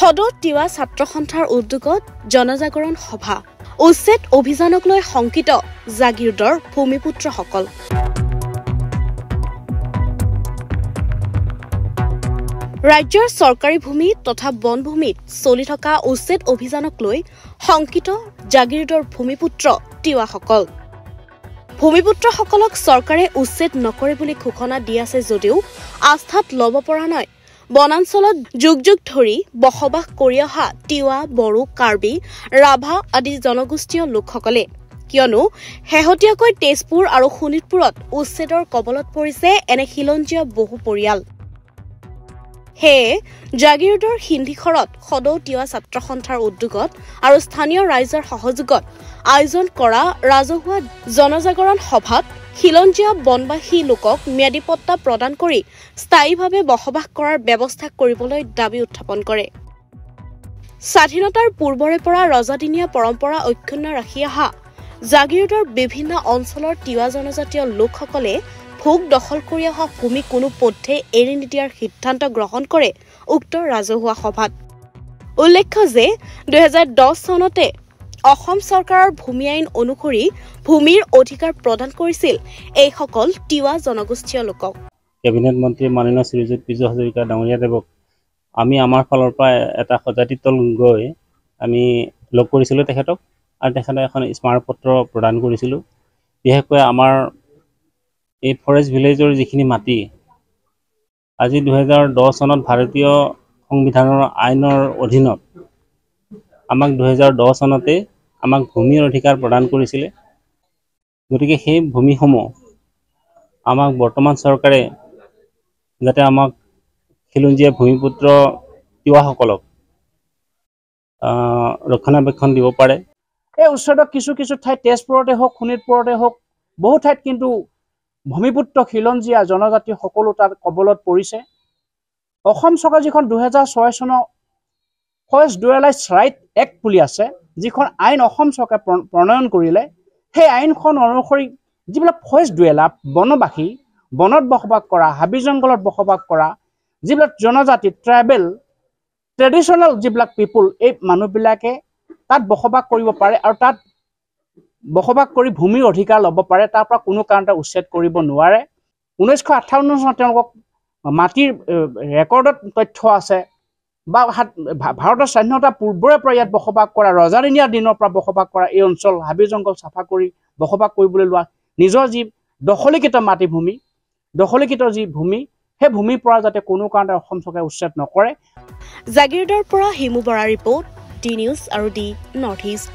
সদৌ তিৱা ছাত্ৰ সন্থাৰ উদ্যোগত জনজাগৰণ সভা উচ্ছেদ অভিযানক লৈ শংকিত জাগিৰোডৰ ভূমিপুত্ৰসকল ৰাজ্যৰ চৰকাৰী ভূমি তথা বনভূমিত চলি থকা উচ্ছেদ অভিযানক লৈ শংকিত জাগিৰোডৰ ভূমিপুত্ৰ তিৱাসকল ভূমিপুত্ৰসকলক চৰকাৰে উচ্ছেদ নকৰে বুলি ঘোষণা দি আছে যদিও আস্থাত ল'ব পৰা নাই বনাঞ্চলত যুগ যুগ ধৰি বসবাস কৰি অহা তিৱা বড়ো কাৰ্বি ৰাভা আদি জনগোষ্ঠীয় লোকসকলে কিয়নো হেহতীয়াকৈ তেজপুৰ আৰু শোণিতপুৰত উচ্ছেদৰ কবলত পৰিছে এনে খিলঞ্জীয়া বহু পৰিয়াল হে জাগিৰোডৰ হিন্দীখৰত সদৌ তিৱা ছাত্ৰ সন্থাৰ উদ্যোগত আৰু স্থানীয় ৰাইজৰ সহযোগত আয়োজন কৰা ৰাজহুৱা জনজাগৰণ সভাত খিলঞ্জীয়া বনবাসী লোকক ম্যাদী পট্টা প্ৰদান কৰি স্থায়ীভাৱে বসবাস কৰাৰ ব্যৱস্থা কৰিবলৈ দাবী উত্থাপন কৰে স্বাধীনতাৰ পূৰ্বৰে পৰা ৰজাদিনীয়া পৰম্পৰা অক্ষুণ্ণ ৰাখি অহা জাগিৰোডৰ বিভিন্ন অঞ্চলৰ তিৱা জনজাতীয় লোকসকলে ভোগ দখল কৰি অহা ভূমি কোনো পথে এৰি নিদিয়াৰ সিদ্ধান্ত গ্ৰহণ কৰে উক্ত ৰাজহুৱা সভাত উল্লেখ্য যে 2010 চনতে অসম চৰকাৰৰ ভূমি আইন অনুসৰি ভূমিৰ অধিকাৰ প্ৰদান কৰিছিল এই সকল তিৱা জনগোষ্ঠীয় লোকক কেবিনেট মন্ত্ৰী মাননীয় শ্ৰীযুত পীযুষ হাজৰিকা ডাঙৰীয়া দেৱক আমি আমাৰ ফালৰ পৰা এটা সজাতি তল গৈ আমি লগ কৰিছিলোঁ তেখেতক আৰু তেখেতে এখন স্মাৰকপত্ৰ প্ৰদান কৰিছিলোঁ বিশেষকৈ আমাৰ এই ফৰেষ্ট ভিলেজৰ যিখিনি মাটি আজি 2010 চনত ভাৰতীয় সংবিধানৰ আইনৰ অধীনত আমাক 2010 চনতে আমাক ভূমিৰ অধিকাৰ প্ৰদান কৰিছিলে গতিকে সেই ভূমিসমূহ আমাক বৰ্তমান চৰকাৰে যাতে আমাক খিলঞ্জীয়া ভূমিপুত্ৰ তিৱাসকলক ৰক্ষণাবেক্ষণ দিব পাৰে এই উচ্ছেদক কিছু কিছু ঠাইত তেজপুৰতে হওক শোণিতপুৰতে হওক বহু ঠাইত কিন্তু ভূমিপুত্ৰ খিলঞ্জীয়া জনজাতি সকলো তাৰ কবলত পৰিছে অসম চৰকাৰ যিখন 2006 চনৰ ফৰেষ্ট ডুৱেলাইজ ৰাইট এক্ট বুলি আছে যিখন আইন অসম চৰকাৰে প্ৰণয়ন কৰিলে সেই আইনখন অনুসৰি যিবিলাক ফৰেষ্ট ডুৱেলাৰ বনবাসী বনত বসবাস কৰা হাবি জংঘলত বসবাস কৰা যিবিলাক জনজাতি ট্ৰাইবেল ট্ৰেডিশ্যনেল যিবিলাক পিপুল এই মানুহবিলাকে তাত বসবাস কৰিব পাৰে আৰু তাত বসবাস কৰি ভূমিৰ অধিকাৰ ল'ব পাৰে তাৰ পৰা কোনো কাৰণতে উচ্ছেদ কৰিব নোৱাৰে 1958 চনত তেওঁলোকক মাটিৰ ৰেকৰ্ডত তথ্য আছে বা ভাৰতৰ স্বাধীনতা পূৰ্বৰে পৰা ইয়াত বসবাস কৰা ৰজাদিনীয়া দিনৰ পৰা বসবাস কৰা এই অঞ্চল হাবি জংঘল চাফা কৰি বসবাস কৰিবলৈ লোৱা নিজৰ যি দখলীকৃত মাটিভূমি দখলীকৃত যি ভূমি সেই ভূমিৰ পৰা যাতে কোনো কাৰণতে অসম চৰকাৰে উচ্ছেদ নকৰে জাগিৰোডৰ পৰা Himu Bora report D news আৰু ডি নৰ্থ ইষ্ট